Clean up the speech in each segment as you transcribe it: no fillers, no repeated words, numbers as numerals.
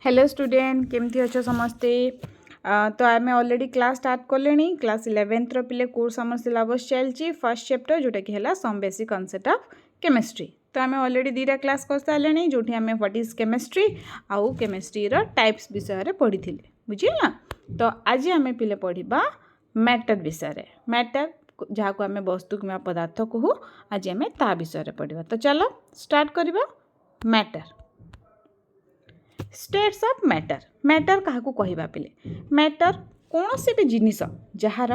Hello student केमती अच्छो समस्ते। तो आम ऑलरेडी क्लास स्टार्ट कले क्लास 11th पिले कोर्स आम सिलेबस चलती फर्स्ट चैप्टर जोटा कि है some basic concept of chemistry. तो आम ऑलरेडी 2टा क्लास कर सारे जो आम व्हाट इज केमिस्ट्री आउ केमिस्ट्री टाइप्स विषय पढ़ी थे बुझेगा। तो आज आम पिले पढ़ा मैटर विषय मैटर जहाँ को आम वस्तु कि पदार्थ कहू आज आम ता विषय पढ़ा। तो चलो स्टार्ट करवा matter states of matter matter क्या कहवा पिले मैटर कौन से भी जिनिस जार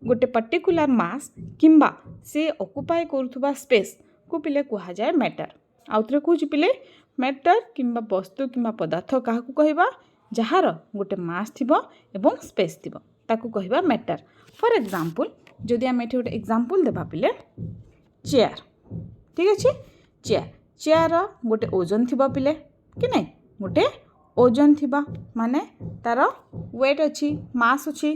गोटे पर्टिकुलर मास किंबा से ऑक्युपाई करुवा स्पेस को पिले कह जाए मैटर। आउ थे कौन पिले मैटर किंबा वस्तु किंबा पदार्थ क्या कहवा जार गोटे मास थी एवं स्पेस थी ताकू कहवा मैटर। फॉर एग्जांपल जदि आम ये गोटे एग्जांपल देबा पिले चेयर ठीक अच्छे चेयर चेयर गोटे ओजन थी पिले कि नहीं गोटे ओजन थिबा माने तार वेट अच्छी मास अच्छी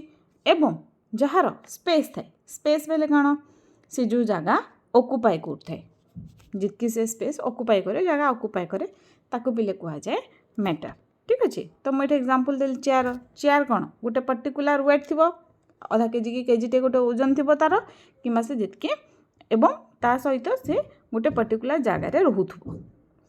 एवं जार स्पेस थाए स्पेस बेले कौन से जो जगह ऑक्युपाई करथाए जितकी से स्पेस ऑक्युपाई करे जगह ऑक्युपाई करे ताकू पिले कह जाए मैटर ठीक अच्छे। तो मुझे एग्जांपल देली चेयर चेयर कौन गोटे पर्टिकुलर वेट थी आधा केजी कि केजीटे गोटे ओजन थी तार कि से जितकी एवं ता सहित से गोटे पर्टिकुलर जगार रोथुब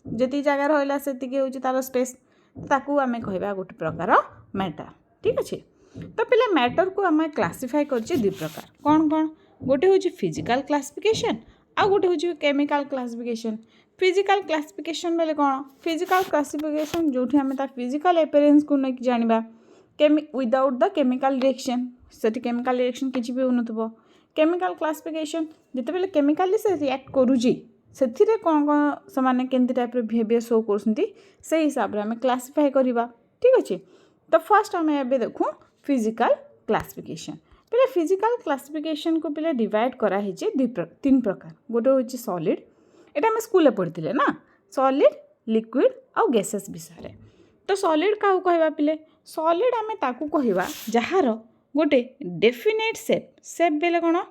जी जगह रहा से हूँ तार स्पेस ताकू आम कहवा गोटे प्रकार मैटर ठीक अच्छे। तो पिले मैटर को आम क्लासीफाई कर दु प्रकार कौन कौन गोटे हूँ फिजिकल क्लासिफिकेशन आ गोटे हूँ केमिकल क्लासिफिकेशन। फिजिकल क्लासिफिकेशन बेले कौन फिजिकल क्लासिफिकेशन जो आम फिजिकल एपियरेंस को लेकिन जाना विदाउट द केमिकल रिएक्शन से केमिकल रिएक्शन किसी भी हो केमिकल क्लासिफिकेशन जिते केमिकली से रिएक्ट करुँची से कौन कौन से माने केंती टाइप बिहेवियर शो कर हिसाब से आम क्लासीफाई करवा ठीक अच्छे। तो फर्स्ट आम एबे देखूँ फिजिकल क्लासिफिकेशन पहले फिजिकल क्लासिफिकेशन को पहले डिवाइड कराई तीन प्रकार गोटे हूँ सॉलिड एटा आम स्कूल पढ़ी ना सॉलिड लिक्विड और गैसेस विषय। तो सॉलिड क्या कहवा पिले सॉलिड आम ताकू कहवा जार गोटे डेफिनेट सेप बेले कौन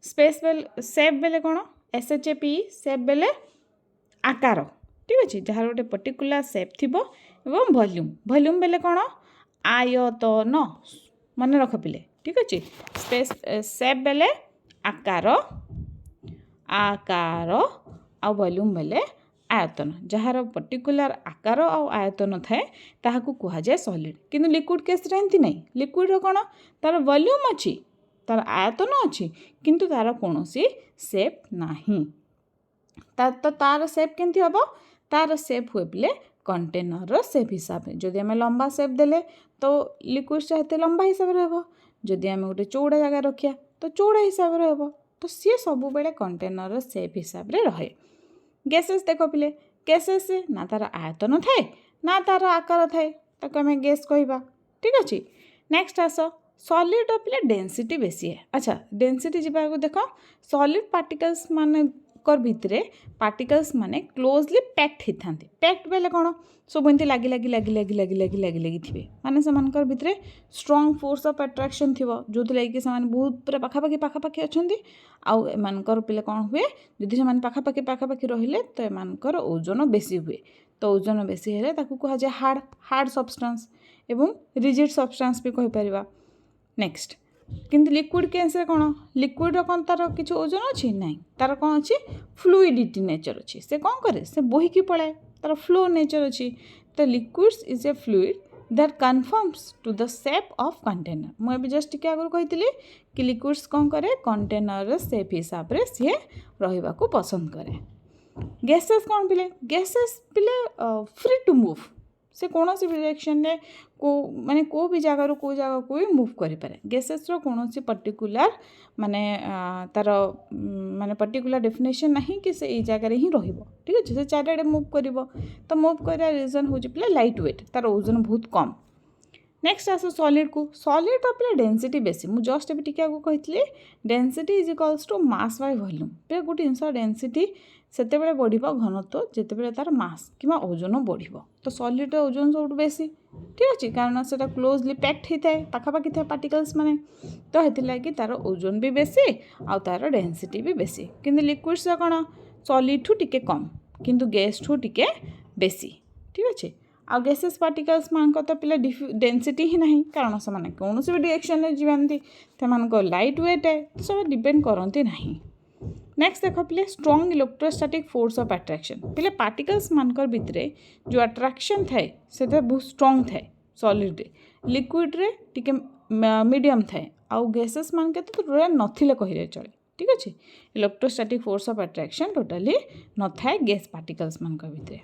स्पेस बेले सेप बेले कौन SHAP सेप बेले आकार ठीक अच्छे जहाँ गोटे पर्टिकुलर सेप थी एवं वॉल्यूम वॉल्यूम बेले कौन आयतन मन रख पिले ठीक अच्छे स्पेस सेप बेले आकार आकार आ वॉल्यूम बेले आयतन जहाँ पर्टिकुलर आकार और आयतन थाए ताहाकू कह जाए सॉलिड। किंतु लिक्विड केस एमती नहीं लिक्विड कौन तार वॉल्यूम अच्छी तार आयतन अच्छी किंतु तार कौन सी सेप नहीं तो तार सेप केमती हम तार सेप हुए पिले कंटेनर सेप हिसाब से जदि आम लंबा सेप देले तो लिक्विड चाहते लंबा हिसाब से हम जदि आम गोटे चौड़ा जगह रखिया तो चौड़ा हिसाब से हम तो सी सब बेले कंटेनर सेप हिसाब से रहे। गैसेस देख पिले गैसेस ना तार आयतन थाए ना तार आकार थाए ताको आम गैस कहवा ठीक अच्छे। नेक्स्ट आस सॉलिड पिले डेंसिटी बेसी है। अच्छा डेंसिटी जा देख सॉलिड पार्टिकल्स माने कर भितरे पार्टिकल्स माने क्लोजली पैक्ड होता पैक्ड बेले कौन सब एमती लगी लगी लगी लगी लगी लगी लगी लगी थे माने से भितरे स्ट्रॉन्ग फोर्स ऑफ अट्रैक्शन थी जो लगे से बहुत पूरा पाखापाखि पाखापाखि अच्छा आउ एमानकर पिले कौन हुए जदि से पाखापाखि पाखापाखि रहिले तो एमानकर ओजन बेसी हुए तो ओजन बेसी हेले ताकू कह जाए हार्ड हार्ड सब्सटेंस एवं रिजिड सब्सटेंस भी कहि परिबा। नेक्स्ट किंतु लिक्विड केस कौन लिक्विड कौन तार किसी ओजन अच्छी ना तार कौन अच्छी फ्लूइडिटी नेचर अच्छी से कौन करे से बोहिकी पलाए तार फ्लो नेचर अच्छी। तो liquids is a fluid that conforms to the shape of container मुझे जस्ट टिके आगु कही कि लिक्विड्स कौन करे कंटेनर सेप हिसाब से सी रहा पसंद करे। गैसेस कौन पिले गैसेस पिले फ्री टू मूव से कौन सी डायरेक्शन में को माने को भी जगार को जगह को भी मूव करें गैसेस कौन सी पर्टिकुलर माने तार माने पर्टिकुलर डेफिनेशन नहीं कि से जगार ही रहिबो ठीक अच्छे से चारिआडे मूव कर तो मूव कर रीजन हूँ पिले लाइट वेट तार ओजन बहुत कम। नेक्स्ट आस सॉलिड को सॉलिड पिले डेंसिटी बेसी मुझे जस्ट भी टिके आगे कही density is equals to mass by volume पे गोटे जिनस डेंसिटी सेते बेले बढ़ घनत्व जिते तार मास कि ओजन बढ़ तो सॉलिड ओजन सब बेसी ठीक अच्छे कारण से क्लोजली पैक्ड होता है पाखापाखि था पार्टिकल्स माने तो ये तार ओजन भी बेसी आ तार डेंसिटी भी बेसी किंतु लिक्विड्स कौन सॉलिड ठू टिके कम किंतु गैस ठू टिके बेसी ठीक अच्छे। आ गैसेस पार्टिकल्स मान तो पिले डेनसीटी ही नहीं कारण से माने कौन से भी डायरेक्शन में जीवंती से लाइट वेट है सब डिपेंड करती नहीं। नेक्स्ट देख पिले strong electrostatic force of attraction पिले पार्टिकल्स मानकर भितरे जो अट्रैक्शन थाए से बहुत स्ट्रॉन्ग थाए सॉलिड रे लिक्विड रे टिके मीडियम थाए आउ गैसेस मान के तो पूरा नथिले कहिले चले ठीक अच्छे। Electrostatic force of attraction totally न थाए गैस पार्टिकल्स मानकर भितरे।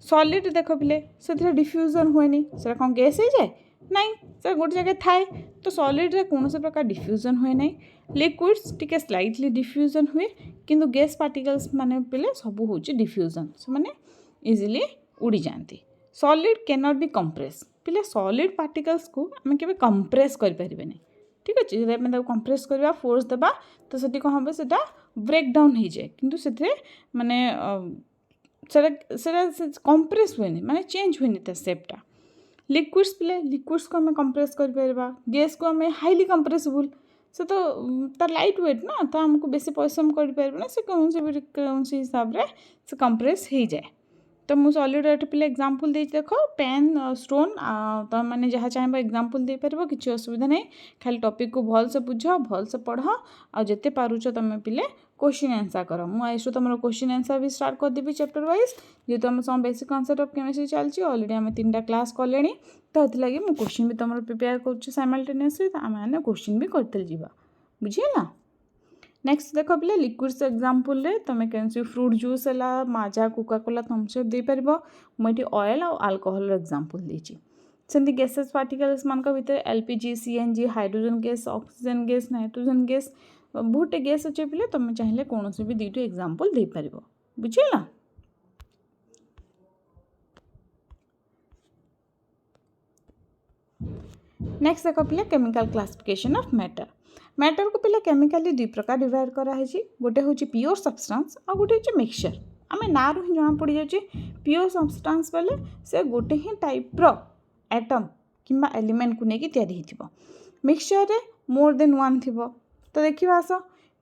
सॉलिड देख पिले से डिफ्यूजन हुए से कौन गैस हो जाए नहीं से गोटे जगह थाए तो सॉलिड रे कौन से प्रकार डिफ्यूजन हुए नहीं। लिक्विड्स टिके स्लाइटली डिफ्यूजन हुए किंतु गैस पार्टिकल्स माने पिले सब हूँ डिफ्यूजन से माने इजिली उड़ी जाती। Solid can not be compress पिले सॉलिड पार्टिकल्स को आम के कंप्रेस करें ठीक अच्छे जब कंप्रेस करवा फोर्स देवा तो से कौन हम से ब्रेक डाउन हो जाए किंतु से माने कंप्रेस हुए माने चेंज हुए सेपटा। लिक्विड्स पिले लिक्विड्स को हमें कंप्रेस कर गैस को हमें हाईली कंप्रेसिबल से तो तार लाइट वेट ना तो हमको बेसी परिश्रम कर से कौन से हिसाब से कंप्रेस हो जाए। तो मुझे सॉलिड एट पिले एग्जांपल दे देख पेन स्टोन तो मैंने जहाँ चाहे एग्जांपल दे पार किसी असुविधा नहीं खाली टॉपिक को भल से बुझ भल से पढ़ आ जिते पारुछ तुम पिले क्वेश्चन आंसर कर मुझे तुम क्वेश्चन आंसर भी स्टार्ट करदेवी चैप्टर वाइज जेहेतु आम some basic concept of chemistry चलती ऑलरेडी आम 3टा क्लास कले तो ये मुझे क्वेश्चन भी तुम प्रिपेयर करमाल्टेनियसली आम क्वेश्चन भी करते जावा बुझीगला। नेक्स्ट देख पिले लिक्विड्स एग्जांपल रे तुम कैसे फ्रूट जूस है माजा कोकाकोला थम्सअप दे पार मुझे ऑयल और अल्कोहल एग्जांपल देती सेमती गैसेस पार्टिकल्स मान भीतर LPG CNG hydrogen gas oxygen gas nitrogen gas बहुत गैस अच्छे पिले तुम चाहिए कौन से भी 2टी एग्जांपल दे पार बुझीगला। नेक्स्ट देख पिले chemical classification of matter matter को पिले केमिकली 2 प्रकार डिवाइड कराई गोटे हूँ प्योर सब्सटेंस और गोटे हूँ मिक्सचर आम ना ही जना पड़ जाए प्योर सब्सटेंस बोले से गोटे ही टाइप्र एटम किंबा एलिमेंट को लेकिन तैयारी हो मिक्सचर रे मोर देन वन थी तो देखा आस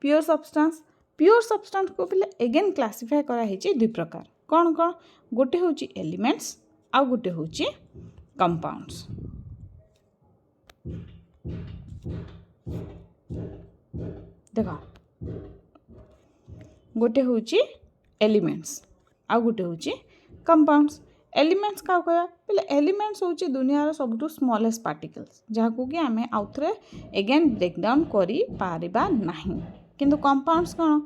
प्योर सब्सटेंस को पिले एगेन क्लासीफाए कराई 2 प्रकार कौन कौन गोटे हूँ एलिमेंट्स आउ गोटे हूँ कंपाउंड्स। देखा गोटे हूँ एलिमेंट्स आउ गोटे हूँ कंपाउंड्स। एलिमेंट्स क्या कह पहले एलिमेंट्स हूँ दुनियार सबुठ स्मॉलेस्ट पार्टिकल्स जहाँ कि आम आउ थे एगेन ब्रेकडाउन करना किंतु कंपाउंड्स कौन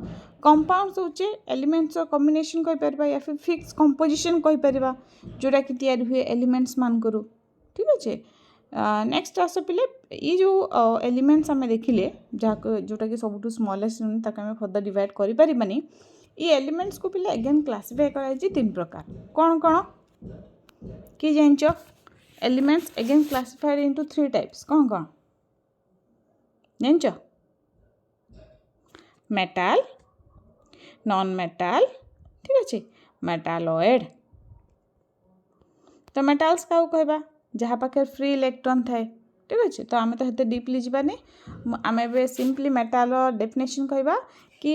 कंपाउंड्स हूँ एलिमेंट्स कॉम्बिनेशन कहीपर या फिर फिक्स कंपोजिशन कहीपर जोटा कि तैयारी हुए एलिमेंट्स मान करू ठीक अच्छे। नेक्स्ट आस पिले ये जो एलिमेंट्स आम देखिले जहाँ जोटा कि सबुठ स्मॉलेस्ट यूनिट आम फर्दर डिवाइड करें ये एलिमेंट्स को पिले एगेन क्लासीफाई कराई 3 प्रकार कौन कौन कि जान elements again classified into 3 types कौन कौन जान मेटाल नॉन मेटाल ठीक अच्छे मेटालॉइड। तो मेटाल्स क्या कहवा जहाँ पाखे फ्री इलेक्ट्रॉन थाए ठीक अच्छे तो आम तो हेते डीपली जावानी आम ए सिंपली मेटाल डेफिनेशन कहवा कि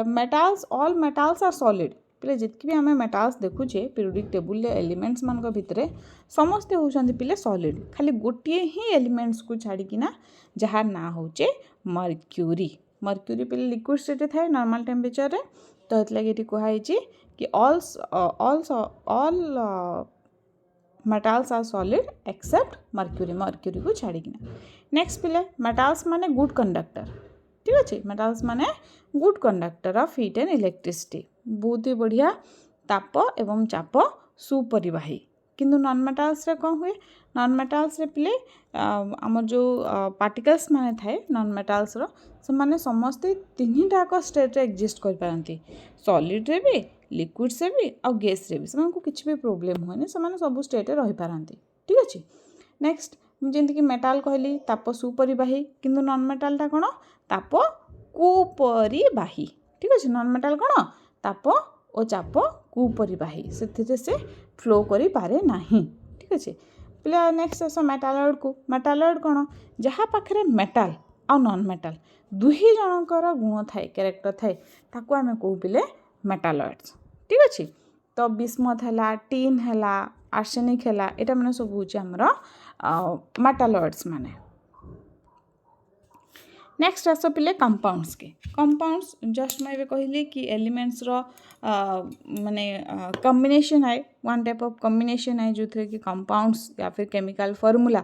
मेटाल्स ऑल मेटाल्स आर सॉलिड पिले जितकी भी आम मेटाल्स देखुचे पीरियोडिक टेबुल एलिमेंट्स मान भितर समस्ते होती पिले सॉलिड खाली गोटे ही एलिमेंट्स को छाड़ीना जहाँ ना होचे मर्क्यूरी मर्क्यूरी पिले लिक्विड स्टेट थाए नॉर्मल टेम्परेचर रे तो ये कहुई कि all metals are solid except mercury को छाड़ीना। नेक्स्ट पिले मेटाल्स माने गुड कंडक्टर ठीक अच्छे मेटाल्स माने good conductor of heat and electricity बहुत ही बढ़िया ताप एवं चाप सुपरिवाही किंतु नॉन मेटाल्स रे कौन हुए नॉन मेटाल्स रे पिले आम जो पार्टिकल्स माने थाए नॉन मेटाल्स रो से माने समस्ते 3टाक स्टेट रे एक्जिस्ट कर पारंती सॉलिड रे भी लिक्विड से भी और गैस रे भी से किसी भी प्रोब्लेम हुए से सब स्टेट रे रही पारंती ठीक अच्छे। नेक्स्ट जमीक मेटाल कहली ताप सुपरिवाही किंतु नॉन मेटालटा कौन ताप कुपरिवाही ठीक अच्छे नॉन मेटाल कौन ताप और चाप कुपरिवाही से फ्लो करि पारे नहीं ठीक अच्छे। पिला नेक्स्ट आस मेटालॉइड कौन जहाँ पाखे मेटाल आ नॉन मेटाल दुही जनकर गुण थाए कैरेक्टर थाए ताको आमे कहू पिले मेटालॉइड्स ठीक अच्छे। तो बिस्मथ है टीन है आर्सेनिक है यहाँ मैंने सब हूँ आमर मेटालॉइड्स माने। नेक्स्ट आस पिले कंपाउंड्स के कंपाउंड्स जस्ट मैं कहली कि एलिमेंट्स रो माने कॉम्बिनेशन है वन टाइप ऑफ कॉम्बिनेशन है जो थे कि कंपाउंड्स या फिर केमिकल फॉर्मूला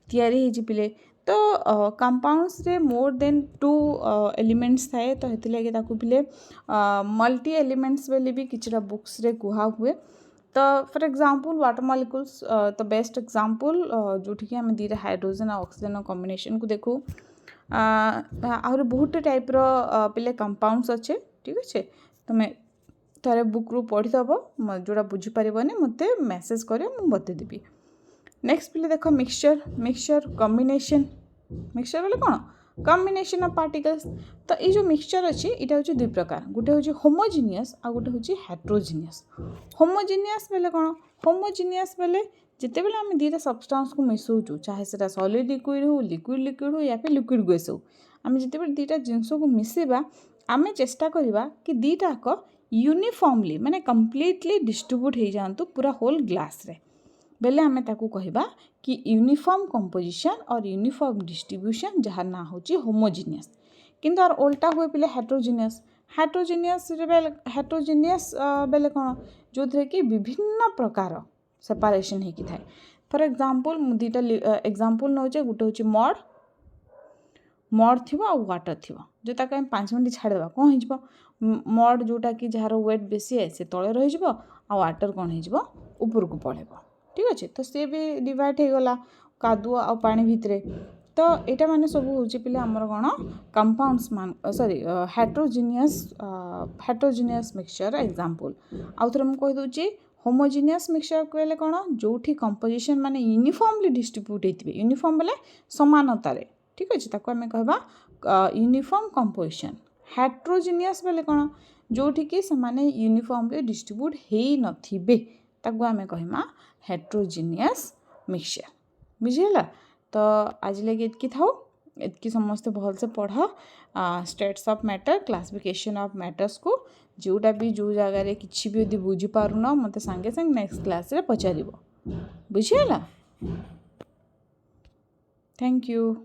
तैयारी हो पिले तो कंपाउंड्स रे मोर देन 2 एलिमेंट्स थाए तो हेति लगे ताकू पिले मल्टी एलिमेंट्स बेले भी किछरा बुक्स रे कुहा हुए तो फॉर एग्जांपल वाटर मॉलिक्यूल्स तो बेस्ट एग्जांपल जोठी कि हम दीटा हाइड्रोजन और ऑक्सीजन कॉम्बिनेशन को देखू आहुरी बहुत टाइप्र पिले कंपाउंड्स अच्छे ठीक अच्छे तुम थे बुक रू पढ़ीदब जोड़ा बुझीपारनी मत मेसेज कर बतेदेवी। नेक्स्ट पिले देख मिक्सचर मिक्सचर कॉम्बिनेशन मिक्सचर बोले कौन कॉम्बिनेशन ऑफ पार्टिकल्स तो ये जो मिक्सचर अच्छी यहाँ हूँ दुई प्रकार गोटे हूँ होमोजिनियस आ गोटे हूँ हेट्रोजिनियस। होमोजिनियस बेले कौन होमोजिनियस बेले जिते बेले आम दीटा सब्सटेंस को मिसौचु चाहे से सॉलिड लिक्विड हो लिक्विड हो या फिर लिक्विड गैस हो आम जिते बेले दीटा जिनस को मिसेबा आम चेष्टा करवा कि दीटाक यूनिफॉर्मली माने कंप्लीटली डिस्ट्रीब्यूट हो जातु पूरा होल ग्लास रे बेले आम ताकू कहबा कि यूनिफॉर्म कंपोजिशन और यूनिफॉर्म डिस्ट्रीब्यूशन जहाँ ना होची होमोजिनियस किंतु आर उल्टा हुए पिले हेट्रोजिनियस हेट्रोजिनियस बेले कौन जो थे कि विभिन्न प्रकार सेपारेशन होकी थाए फॉर एग्जांपल दीटा एग्जांपल नौचे गोटे हूँ मड थी आ वाटर थी जो ताक 5 मिनट छाड़देवा कौन हो मड जोटा कि जार वेट बेसी है से तले रही आ वाटर कौन हो ऊपर को पड़ेब ठीक अच्छे तो सी भी डिवाइड हो गला कादुआ आ पानी भितर तो यहाँ मैंने सब हूँ पे आमर कौन कंपाउंड्स मान सॉरी हेट्रोजिनियस मिक्सचर एग्जांपल आउ थे मुझे कहीदे होमोजिनियस मिक्सचर कहले कौन जोठी कंपोजिशन माने यूनिफॉर्मली डिस्ट्रीब्यूट होते यूनिफॉर्म बोले समानतार ठीक अच्छे ताको आम कहबा यूनिफॉर्म कंपोजिशन। हेट्रोजिनियस बोले कौन जोठी कि से यूनिफॉर्मली डिस्ट्रीब्यूट हो नथिबे ताको आम कहमा हेट्रोजिनियस मिक्सचर बुझीगला। तो आज लगे इतकी थाओ इतकी समस्ते भल से पढ़ states of matter classification of matters को जोटा भी जो जगार किसी भी यदि बुझीपारुन मत सांगे सांगे नेक्स्ट क्लास रे पचार बुझीगला। Thank you.